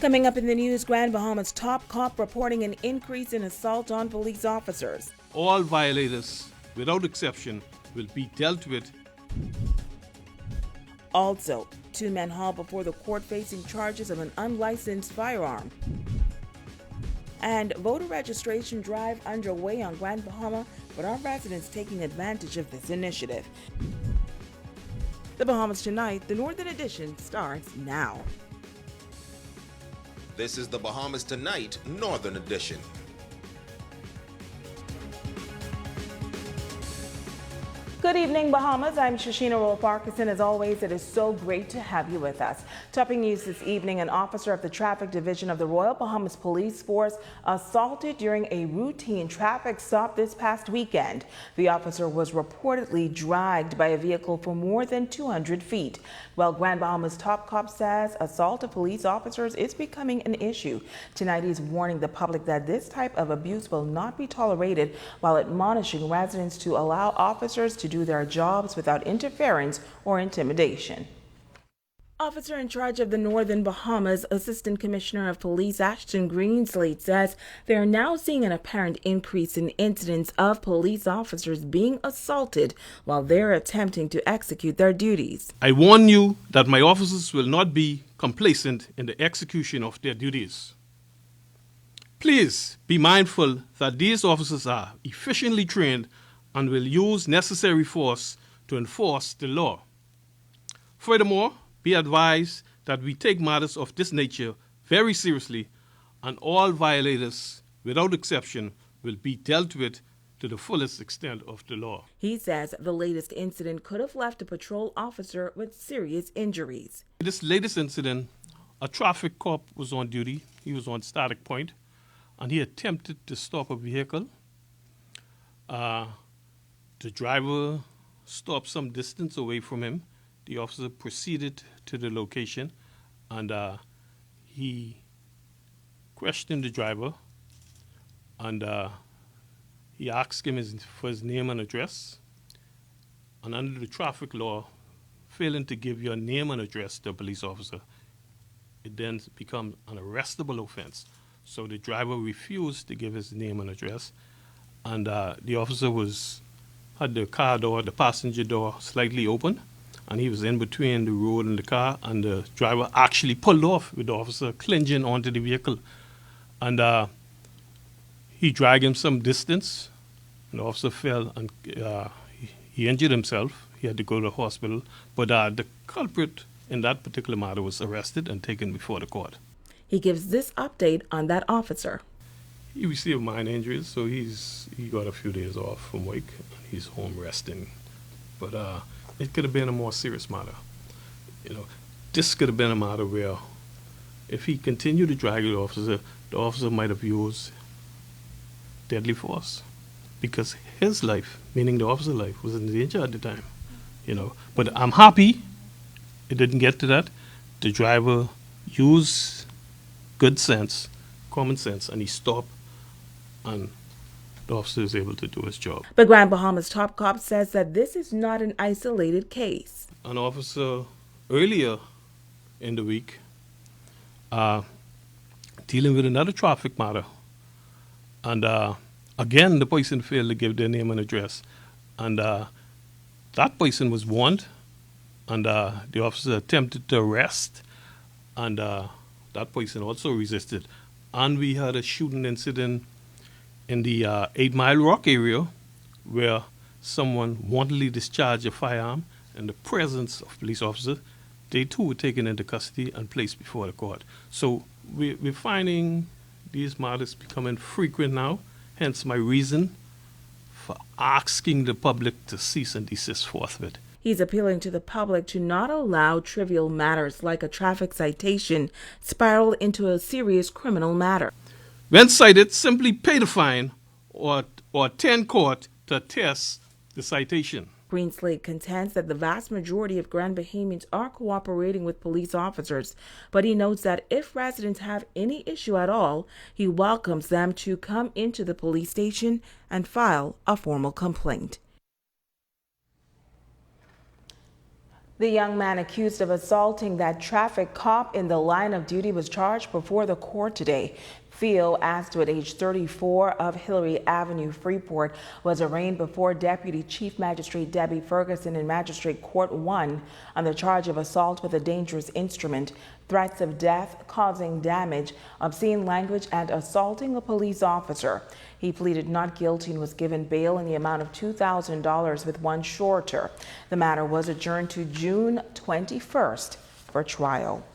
Coming up in the news, Grand Bahamas top cop reporting an increase in assault on police officers. All violators, without exception, will be dealt with. Also, 2 men hauled before the court facing charges of an unlicensed firearm. And voter registration drive underway on Grand Bahama, but are residents taking advantage of this initiative? The Bahamas Tonight, the Northern Edition, starts now. This is the Bahamas Tonight, Northern Edition. Good evening, Bahamas. I'm Shashina Roll-Farquharson. As always, it is so great to have you with us. Topping news this evening, an officer of the Traffic Division of the Royal Bahamas Police Force assaulted during a routine traffic stop this past weekend. The officer was reportedly dragged by a vehicle for more than 200 feet. Well, Grand Bahamas top cop says assault of police officers is becoming an issue. Tonight, he's warning the public that this type of abuse will not be tolerated, while admonishing residents to allow officers to do their jobs without interference or intimidation. Officer in charge of the Northern Bahamas, Assistant Commissioner of Police Ashton Greenslade, says they are now seeing an apparent increase in incidents of police officers being assaulted while they're attempting to execute their duties. I warn you that my officers will not be complacent in the execution of their duties. Please be mindful that these officers are efficiently trained and will use necessary force to enforce the law. Furthermore, be advised that we take matters of this nature very seriously, and all violators, without exception, will be dealt with to the fullest extent of the law. He says the latest incident could have left a patrol officer with serious injuries. This latest incident, a traffic cop was on duty. He was on static point, and he attempted to stop a vehicle. The driver stopped some distance away from him. The officer proceeded to the location, and he questioned the driver, and he asked him for his name and address. And under the traffic law, failing to give your name and address to a police officer, it then becomes an arrestable offense. So the driver refused to give his name and address, and the officer had the car door, the passenger door, slightly open, and he was in between the road and the car, and the driver actually pulled off with the officer clinging onto the vehicle. And he dragged him some distance, and the officer fell, and he injured himself. He had to go to the hospital, but the culprit in that particular matter was arrested and taken before the court. He gives this update on that officer. He received minor injuries, so he got a few days off from work. He's home resting. But it could have been a more serious matter. This could have been a matter where if he continued to drag the officer might have used deadly force, because his life, meaning the officer's life, was in danger at the time. But I'm happy it didn't get to that. The driver used good sense, common sense, and he stopped, and the officer is able to do his job. But Grand Bahamas top cop says that this is not an isolated case. An officer earlier in the week dealing with another traffic matter, and again the person failed to give their name and address, and that person was warned, and the officer attempted to arrest, and that person also resisted, and we had a shooting incident in the 8 Mile Rock area where someone wantonly discharged a firearm in the presence of police officers. They too were taken into custody and placed before the court. So we're finding these matters becoming frequent now, hence my reason for asking the public to cease and desist forthwith. He's appealing to the public to not allow trivial matters like a traffic citation spiral into a serious criminal matter. When cited, simply pay the fine or attend court to attest the citation. Greenslade contends that the vast majority of Grand Bahamians are cooperating with police officers, but he notes that if residents have any issue at all, he welcomes them to come into the police station and file a formal complaint. The young man accused of assaulting that traffic cop in the line of duty was charged before the court today. Theo Astwood, age 34, of Hillary Avenue, Freeport, was arraigned before Deputy Chief Magistrate Debbie Ferguson in Magistrate Court 1 on the charge of assault with a dangerous instrument, threats of death, causing damage, obscene language, and assaulting a police officer. He pleaded not guilty and was given bail in the amount of $2,000 with one shorter. The matter was adjourned to June 21st for trial.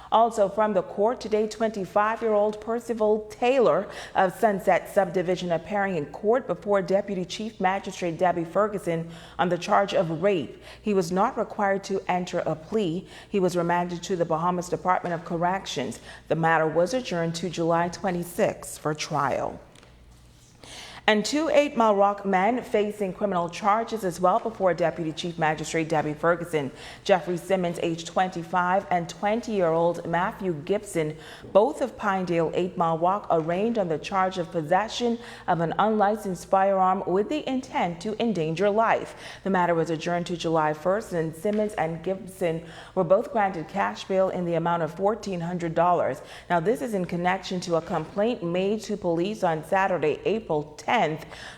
Also from the court today, 25-year-old Percival Taylor of Sunset Subdivision appearing in court before Deputy Chief Magistrate Debbie Ferguson on the charge of rape. He was not required to enter a plea. He was remanded to the Bahamas Department of Corrections. The matter was adjourned to July 26 for trial. And two 8 Mile Rock men facing criminal charges as well before Deputy Chief Magistrate Debbie Ferguson. Jeffrey Simmons, age 25, and 20-year-old Matthew Gibson, both of Pinedale 8 Mile Rock, arraigned on the charge of possession of an unlicensed firearm with the intent to endanger life. The matter was adjourned to July 1st, and Simmons and Gibson were both granted cash bail in the amount of $1,400. Now, this is in connection to a complaint made to police on Saturday, April 10th,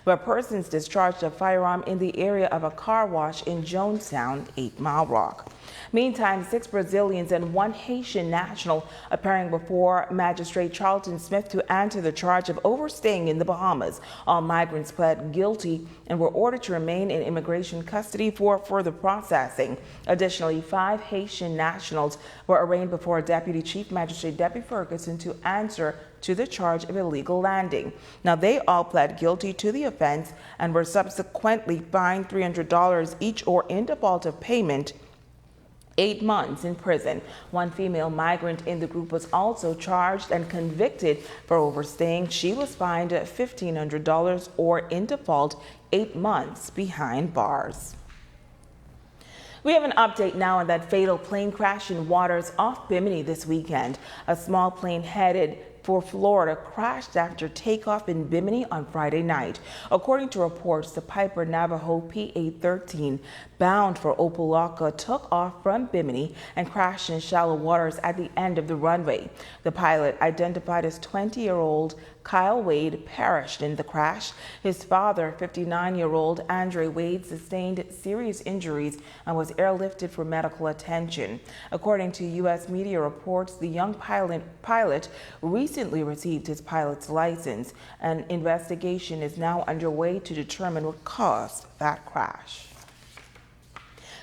where persons discharged a firearm in the area of a car wash in Jonestown, 8 Mile Rock. Meantime, 6 Brazilians and 1 Haitian national appearing before Magistrate Charlton Smith to answer the charge of overstaying in the Bahamas. All migrants pled guilty and were ordered to remain in immigration custody for further processing. Additionally, 5 Haitian nationals were arraigned before Deputy Chief Magistrate Debbie Ferguson to answer to the charge of illegal landing. Now, they all pled guilty to the offense and were subsequently fined $300 each or in default of payment 8 months in prison. 1 female migrant in the group was also charged and convicted for overstaying. She was fined $1,500 or in default 8 months behind bars. We have an update now on that fatal plane crash in waters off Bimini this weekend. A small plane headed for Florida crashed after takeoff in Bimini on Friday night. According to reports, the Piper Navajo PA-13 bound for Opelika took off from Bimini and crashed in shallow waters at the end of the runway. The pilot, identified as 20-year-old Kyle Wade, perished in the crash. His father, 59-year-old Andre Wade, sustained serious injuries and was airlifted for medical attention. According to U.S. media reports, the young pilot recently received his pilot's license. An investigation is now underway to determine what caused that crash.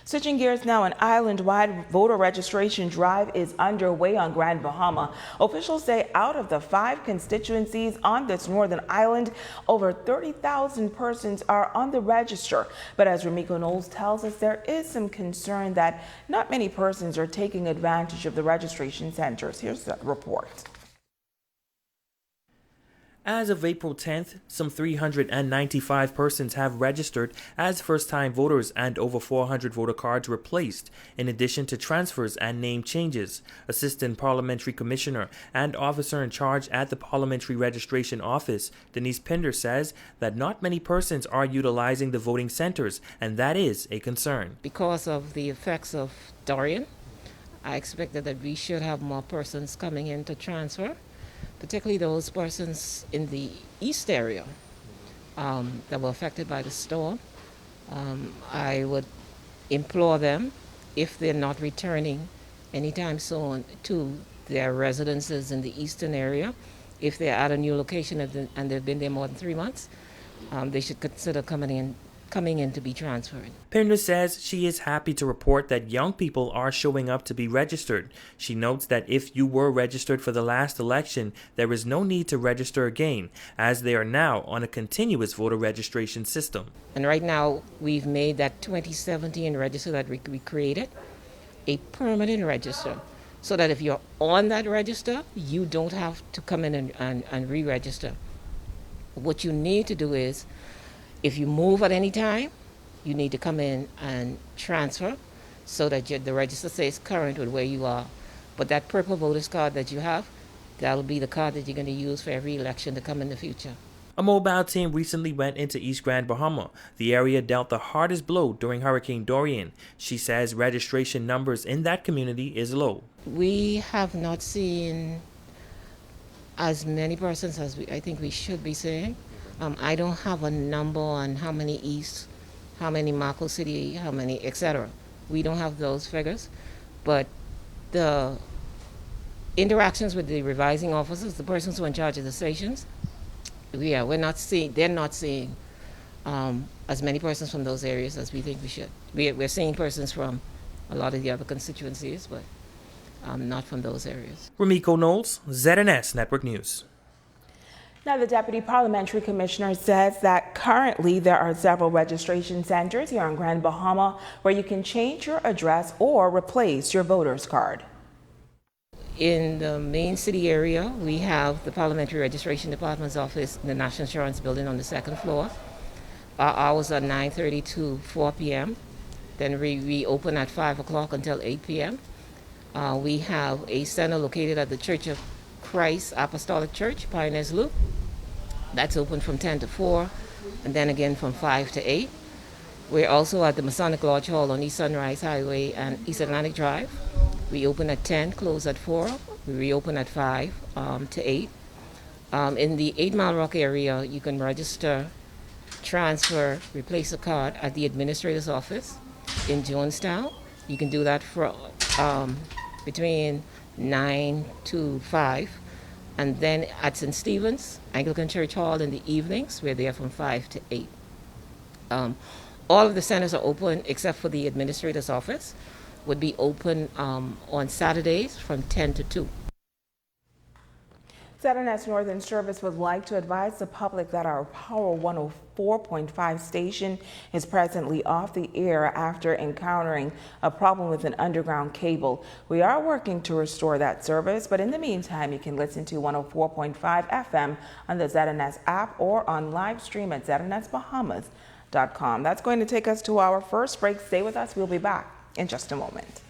Switching gears now, an island-wide voter registration drive is underway on Grand Bahama. Officials say out of the 5 constituencies on this northern island, over 30,000 persons are on the register. But as Ramiko Knowles tells us, there is some concern that not many persons are taking advantage of the registration centers. Here's the report. As of April 10th, some 395 persons have registered as first-time voters and over 400 voter cards replaced, in addition to transfers and name changes. Assistant Parliamentary Commissioner and Officer in Charge at the Parliamentary Registration Office, Denise Pinder, says that not many persons are utilizing the voting centers, and that is a concern. Because of the effects of Dorian, I expected that we should have more persons coming in to transfer, particularly those persons in the east area that were affected by the storm. I would implore them, if they're not returning anytime soon to their residences in the eastern area, if they're at a new location and they've been there more than 3 months, they should consider coming in to be transferred. Pinder says she is happy to report that young people are showing up to be registered. She notes that if you were registered for the last election, there is no need to register again, as they are now on a continuous voter registration system. And right now, we've made that 2017 register that we created a permanent register, so that if you're on that register, you don't have to come in and re-register. What you need to do is, if you move at any time, you need to come in and transfer so that the register stays current with where you are. But that purple voter's card that you have, that'll be the card that you're going to use for every election to come in the future. A mobile team recently went into East Grand Bahama, the area dealt the hardest blow during Hurricane Dorian. She says registration numbers in that community is low. We have not seen as many persons as I think we should be seeing. I don't have a number on how many East, how many Marco City, how many, etc. We don't have those figures, but the interactions with the revising officers, the persons who are in charge of the stations, they're not seeing as many persons from those areas as we think we should. We're seeing persons from a lot of the other constituencies, but not from those areas. Ramiko Knowles, ZNS Network News. Now, the Deputy Parliamentary Commissioner says that currently there are several registration centers here on Grand Bahama where you can change your address or replace your voter's card. In the main city area, we have the Parliamentary Registration Department's office in the National Insurance Building on the second floor. Our hours are 9:30 to 4 p.m. Then we open at 5 o'clock until 8 p.m. We have a center located at the Church of Christ Apostolic Church, Pioneers Loop. That's open from 10 to 4, and then again from 5 to 8. We're also at the Masonic Lodge Hall on East Sunrise Highway and East Atlantic Drive. We open at 10, close at 4. We reopen at 5 to 8. In the 8 Mile Rock area, you can register, transfer, replace a card at the administrator's office in Jonestown. You can do that for between 9 to 5. And then at St. Stephen's Anglican Church Hall in the evenings, we're there from 5 to 8. All of the centers are open except for the administrator's office, would be open on Saturdays from 10 to 2. ZNS Northern Service would like to advise the public that our Power 104.5 station is presently off the air after encountering a problem with an underground cable. We are working to restore that service, but in the meantime, you can listen to 104.5 FM on the ZNS app or on live stream at ZNSBahamas.com. That's going to take us to our first break. Stay with us. We'll be back in just a moment.